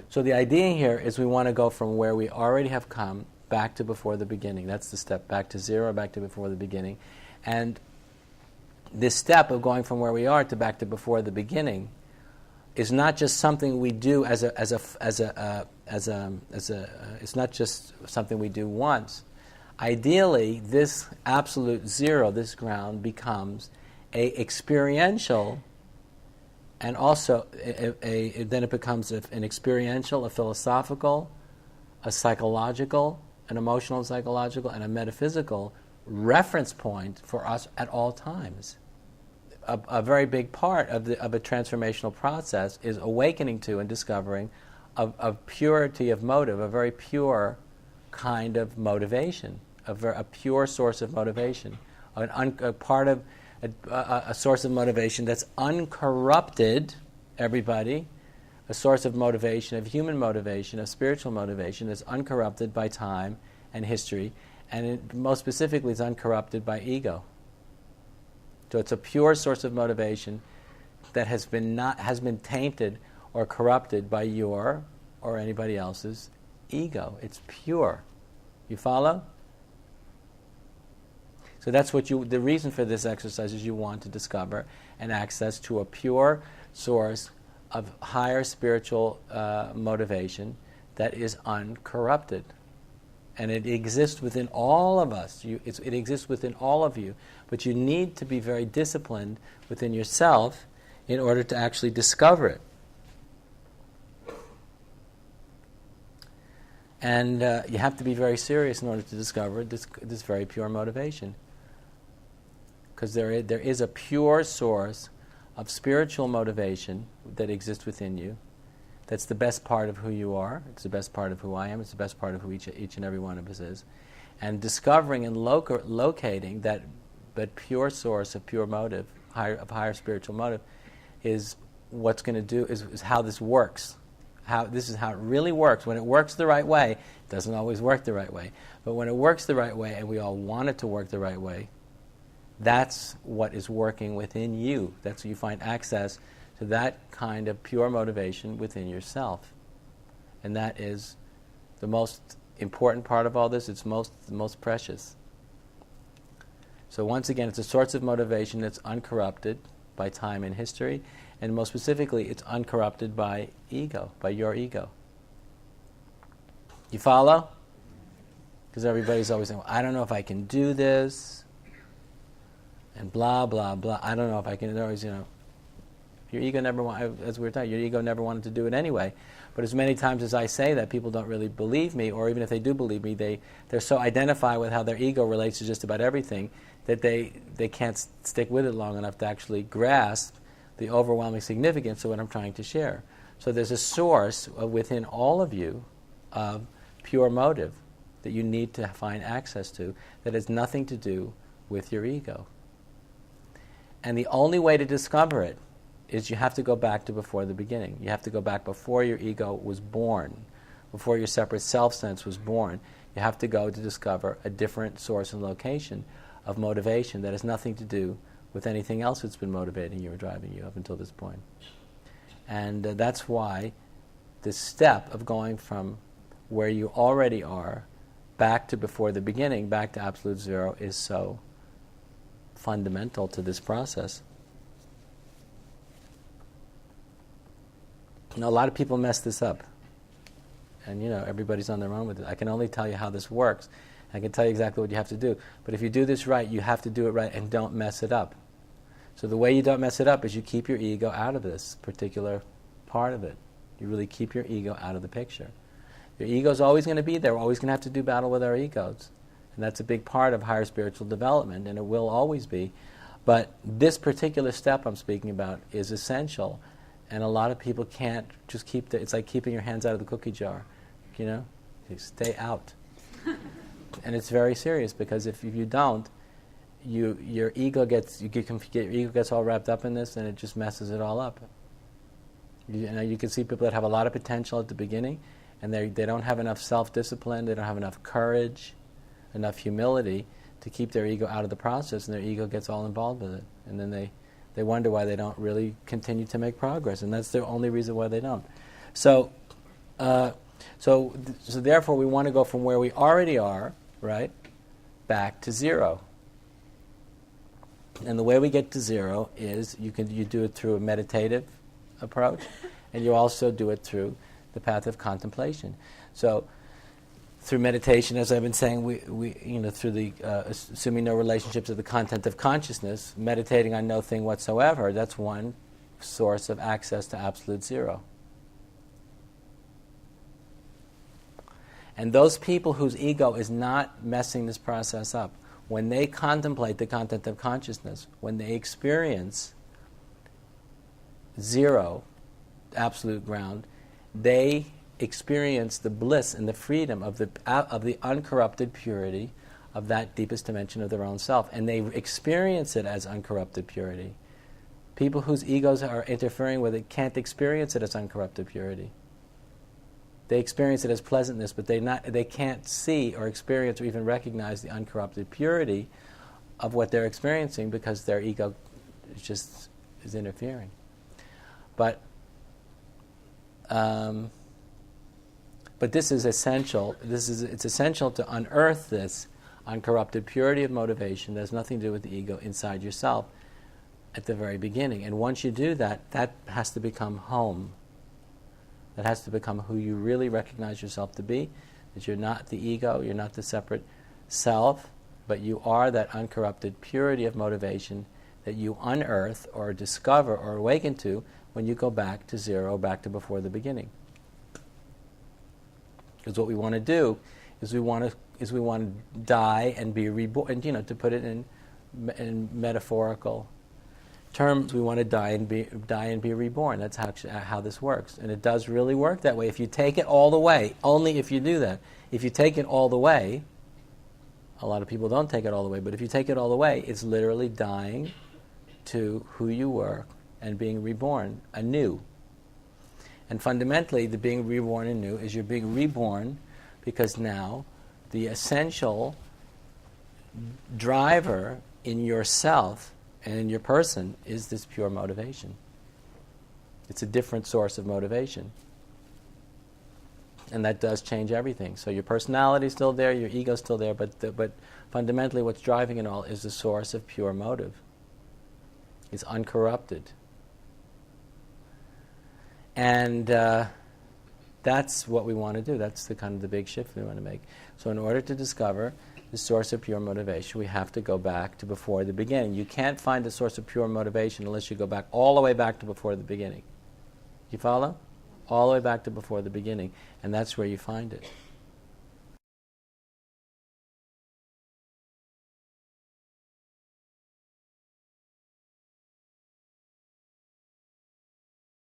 So the idea here is we want to go from where we already have come back to before the beginning. That's the step, back to zero, back to before the beginning. And this step of going from where we are to back to before the beginning is not just something we do it's not just something we do once. Ideally, this absolute zero, this ground, becomes a experiential, and also then it becomes an experiential, a philosophical, a psychological, an emotional and psychological, and a metaphysical reference point for us at all times. A very big part of a transformational process is awakening to and discovering a purity of motive, a very pure kind of motivation, a pure source of motivation, a source of motivation that's uncorrupted, everybody, a source of motivation, of human motivation, of spiritual motivation that's uncorrupted by time and history, and most specifically is uncorrupted by ego. So it's a pure source of motivation that has been tainted or corrupted by your or anybody else's ego. It's pure. You follow? So that's the reason for this exercise is you want to discover an access to a pure source of higher spiritual motivation that is uncorrupted. And it exists within all of us. It exists within all of you. But you need to be very disciplined within yourself in order to actually discover it. And you have to be very serious in order to discover this very pure motivation. Because there is a pure source of spiritual motivation that exists within you. That's the best part of who you are. It's the best part of who I am. It's the best part of who each and every one of us is. And discovering and locating that pure source of pure motive, of higher spiritual motive, is what's going to do, is how this works. This is how it really works. When it works the right way, it doesn't always work the right way. But when it works the right way, and we all want it to work the right way, that's what is working within you. That's where you find access to that kind of pure motivation within yourself. And that is the most important part of all this. It's the most precious. So once again, it's a source of motivation that's uncorrupted by time and history, and most specifically, it's uncorrupted by ego, by your ego. You follow? Because everybody's always saying, well, I don't know if I can do this, and blah, blah, blah. I don't know if I can. Always, your ego never as we were talking, your ego never wanted to do it anyway. But as many times as I say that, people don't really believe me, or even if they do believe me, they're so identified with how their ego relates to just about everything that they can't stick with it long enough to actually grasp the overwhelming significance of what I'm trying to share. So there's a source within all of you of pure motive that you need to find access to that has nothing to do with your ego. And the only way to discover it is you have to go back to before the beginning. You have to go back before your ego was born, before your separate self-sense was born. You have to go to discover a different source and location of motivation that has nothing to do with anything else that's been motivating you or driving you up until this point. And that's why this step of going from where you already are back to before the beginning, back to absolute zero, is so fundamental to this process. A lot of people mess this up. And everybody's on their own with it. I can only tell you how this works. I can tell you exactly what you have to do. But if you do this right, you have to do it right and don't mess it up. So the way you don't mess it up is you keep your ego out of this particular part of it. You really keep your ego out of the picture. Your ego's always going to be there. We're always going to have to do battle with our egos. And that's a big part of higher spiritual development, and it will always be. But this particular step I'm speaking about is essential. And a lot of people can't just it's like keeping your hands out of the cookie jar, You stay out. And it's very serious, because if you don't, your ego gets all wrapped up in this, and it just messes it all up. You can see people that have a lot of potential at the beginning, and they don't have enough self-discipline, they don't have enough courage, enough humility to keep their ego out of the process, and their ego gets all involved with it. And then they wonder why they don't really continue to make progress, and that's the only reason why they don't. So So therefore, we want to go from where we already are, right, back to zero. And the way we get to zero is you do it through a meditative approach, and you also do it through the path of contemplation. So through meditation, as I've been saying, we through the assuming no relationship to the content of consciousness, meditating on no thing whatsoever, that's one source of access to absolute zero. And those people whose ego is not messing this process up, when they contemplate the content of consciousness, when they experience zero, absolute ground, they experience the bliss and the freedom of the uncorrupted purity of that deepest dimension of their own self. And they experience it as uncorrupted purity. People whose egos are interfering with it can't experience it as uncorrupted purity. They experience it as pleasantness, but they can't see or experience or even recognize the uncorrupted purity of what they're experiencing because their ego is interfering. But this is essential. It's essential to unearth this uncorrupted purity of motivation that has nothing to do with the ego inside yourself at the very beginning. And once you do that, that has to become home. That has to become who you really recognize yourself to be, that you're not the ego, you're not the separate self, but you are that uncorrupted purity of motivation that you unearth or discover or awaken to when you go back to zero, back to before the beginning. Because what we want to do is we want to die and be reborn. And to put it in metaphorical terms, we want to die and be reborn. That's how this works, and it does really work that way. If you take it all the way, only if you do that. If you take it all the way, a lot of people don't take it all the way, but if you take it all the way, it's literally dying to who you were and being reborn anew. And fundamentally, the being reborn anew is you're being reborn because now the essential driver in yourself and in your person is this pure motivation. It's a different source of motivation. And that does change everything. So your personality is still there, your ego is still there, but fundamentally what's driving it all is the source of pure motive. It's uncorrupted. And that's what we want to do. That's the kind of the big shift we want to make. So in order to discover the source of pure motivation, we have to go back to before the beginning. You can't find the source of pure motivation unless you go back all the way back to before the beginning. You follow? All the way back to before the beginning. And that's where you find it.